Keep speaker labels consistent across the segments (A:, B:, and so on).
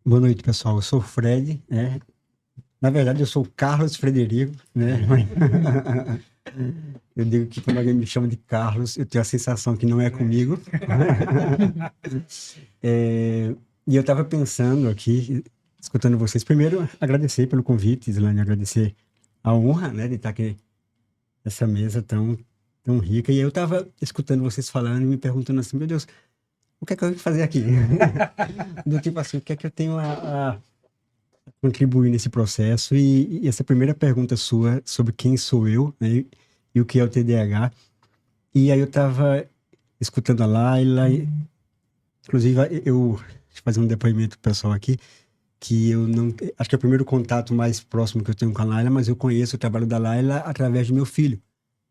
A: Boa noite, pessoal. Eu sou o Fred, né? Na verdade, eu sou o Carlos Frederico, né? Eu digo que quando alguém me chama de Carlos, eu tenho a sensação que não é comigo. É, e eu estava pensando aqui, escutando vocês. Primeiro, agradecer pelo convite, Islane, agradecer a honra, né, de estar aqui nessa mesa tão rica. E eu estava escutando vocês falando e me perguntando assim, meu Deus, o que é que eu vim fazer aqui? Do tipo assim, o que é que eu tenho a contribuir nesse processo e essa primeira pergunta sua sobre quem sou eu, né, e o que é o TDAH. E aí eu estava escutando a Laila, inclusive eu fazer um depoimento pessoal aqui, que eu não, acho que é o primeiro contato mais próximo que eu tenho com a Laila, mas eu conheço o trabalho da Laila através do meu filho,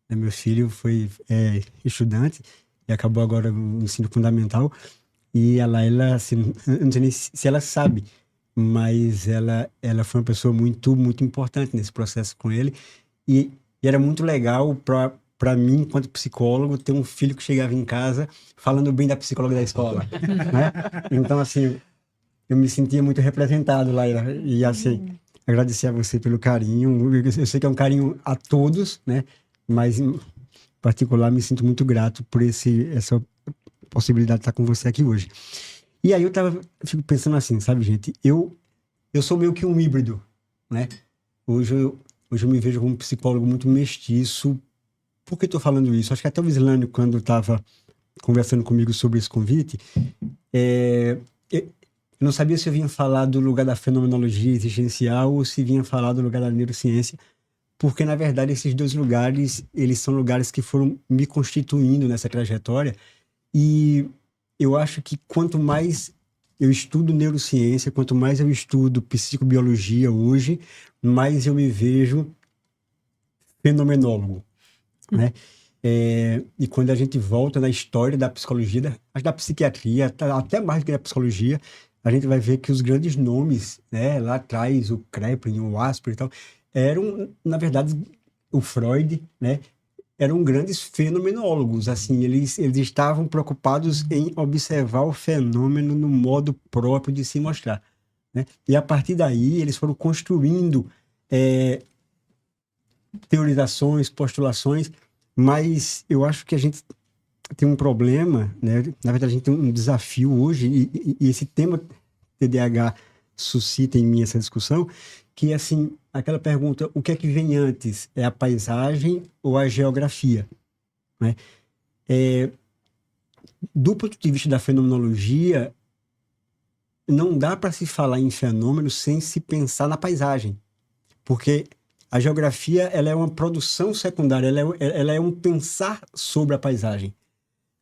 A: né? Meu filho foi estudante e acabou agora o ensino fundamental. E a Laila, assim, eu não sei nem se ela sabe, mas ela foi uma pessoa muito importante nesse processo com ele. E era muito legal para mim, enquanto psicólogo, ter um filho que chegava em casa falando bem da psicóloga da escola, né? Então, assim, eu me sentia muito representado, Laila. E, assim, agradecer a você pelo carinho. Eu sei que é um carinho a todos, né? Mas, em particular, me sinto muito grato por essa possibilidade de estar com você aqui hoje. E aí fico pensando assim, sabe, gente? Eu sou meio que um híbrido, né? Hoje eu me vejo como um psicólogo muito mestiço. Por que estou falando isso? Acho que até o Vislânio, quando estava conversando comigo sobre esse convite, eu não sabia se eu vinha falar do lugar da fenomenologia existencial ou se vinha falar do lugar da neurociência, porque, na verdade, esses dois lugares, eles são lugares que foram me constituindo nessa trajetória. E eu acho que quanto mais eu estudo neurociência, quanto mais eu estudo psicobiologia hoje, mais eu me vejo fenomenólogo, né? E quando a gente volta na história da psicologia, da psiquiatria, até mais que da psicologia, a gente vai ver que os grandes nomes, né, lá atrás, o Kraepelin, o Asper e tal, eram, na verdade, o Freud, né, eram grandes fenomenólogos, assim, eles estavam preocupados em observar o fenômeno no modo próprio de se mostrar, né? E a partir daí eles foram construindo teorizações, postulações, mas eu acho que a gente tem um problema, né? Na verdade, a gente tem um desafio hoje, e esse tema TDAH suscita em mim essa discussão, que é assim, aquela pergunta, o que é que vem antes? É a paisagem ou a geografia, né? Do ponto de vista da fenomenologia, não dá para se falar em fenômeno sem se pensar na paisagem, porque a geografia ela é uma produção secundária, ela é um pensar sobre a paisagem.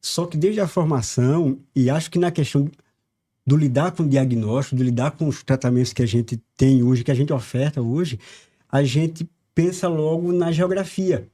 A: Só que desde a formação, e acho que na questão do lidar com o diagnóstico, do lidar com os tratamentos que a gente tem hoje, que a gente oferta hoje, a gente pensa logo na geografia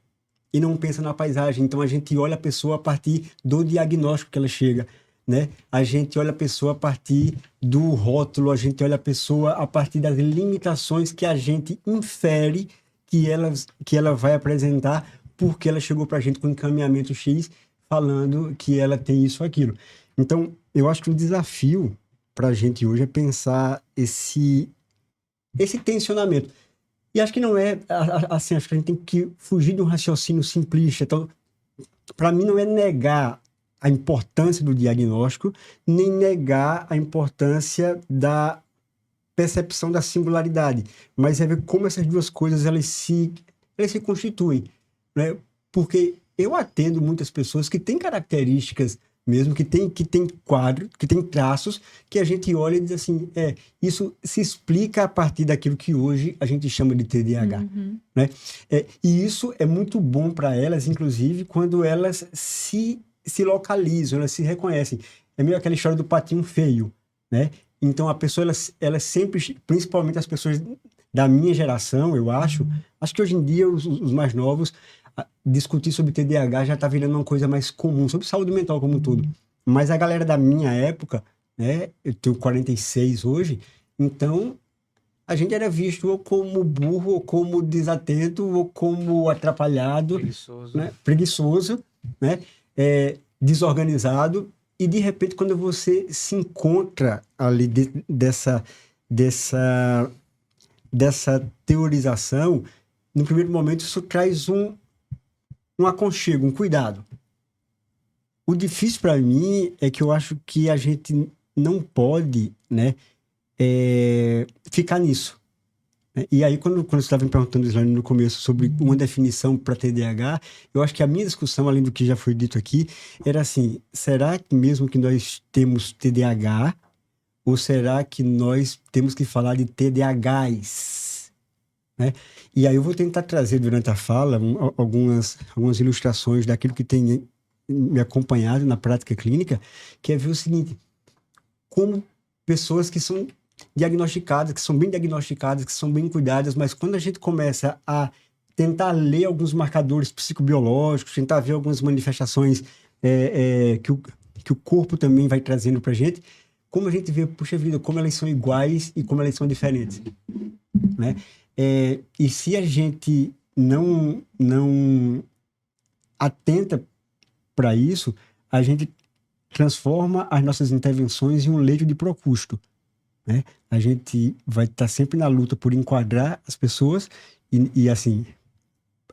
A: e não pensa na paisagem. Então, a gente olha a pessoa a partir do diagnóstico que ela chega, né? A gente olha a pessoa a partir do rótulo, a gente olha a pessoa a partir das limitações que a gente infere que ela vai apresentar porque ela chegou para a gente com um encaminhamento X falando que ela tem isso ou aquilo. Então, eu acho que o desafio para a gente hoje é pensar esse tensionamento. E acho que não é, assim, acho que a gente tem que fugir de um raciocínio simplista. Então, para mim, não é negar a importância do diagnóstico, nem negar a importância da percepção da singularidade, mas é ver como essas duas coisas elas se constituem, né? Porque eu atendo muitas pessoas que têm características mesmo, que tem quadro, que tem traços, que a gente olha e diz assim, isso se explica a partir daquilo que hoje a gente chama de TDAH, né? E isso é muito bom para elas, inclusive, quando elas se localizam, elas se reconhecem. É meio aquela história do patinho feio, né? Então, a pessoa, ela sempre, principalmente as pessoas da minha geração, eu acho que hoje em dia os mais novos, discutir sobre TDAH já está virando uma coisa mais comum, sobre saúde mental como um todo. Mas a galera da minha época, né, eu tenho 46 hoje, então a gente era visto ou como burro, ou como desatento, ou como atrapalhado, preguiçoso, né, desorganizado. E, de repente, quando você se encontra ali dessa, dessa teorização, no primeiro momento isso traz um aconchego, um cuidado. O difícil para mim é que eu acho que a gente não pode, né, ficar nisso. E aí, quando você estava me perguntando, Islane, no começo, sobre uma definição para TDAH, eu acho que a minha discussão, além do que já foi dito aqui, era assim: será que mesmo que nós temos TDAH, ou será que nós temos que falar de TDAHs? Né? E aí eu vou tentar trazer durante a fala algumas ilustrações daquilo que tem me acompanhado na prática clínica, que é ver o seguinte: como pessoas que são diagnosticadas, que são bem diagnosticadas, que são bem cuidadas, mas quando a gente começa a tentar ler alguns marcadores psicobiológicos, tentar ver algumas manifestações que o corpo também vai trazendo para a gente, como a gente vê, puxa vida, como elas são iguais e como elas são diferentes, né? E se a gente não atenta para isso, a gente transforma as nossas intervenções em um leito de procusto, né? A gente vai estar sempre na luta por enquadrar as pessoas e assim,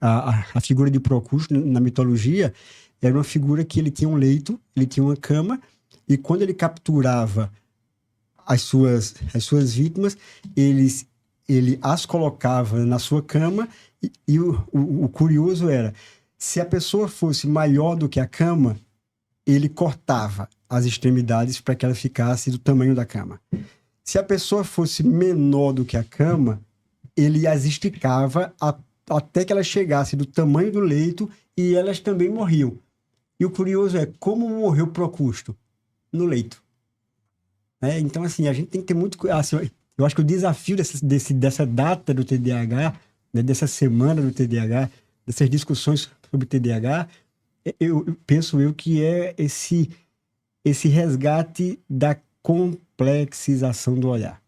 A: a figura de Procrusto na mitologia era uma figura que ele tinha um leito, ele tinha uma cama, e quando ele capturava as suas vítimas, ele as colocava na sua cama, e o curioso era, se a pessoa fosse maior do que a cama, ele cortava as extremidades para que ela ficasse do tamanho da cama. Se a pessoa fosse menor do que a cama, ele as esticava até que ela chegasse do tamanho do leito, e elas também morriam. E o curioso é como morreu Procrusto? No leito. Então, assim, a gente tem que ter muito... Assim, eu acho que o desafio dessa data do TDAH, né, dessa semana do TDAH, dessas discussões sobre TDAH, penso que é esse resgate da complexização do olhar.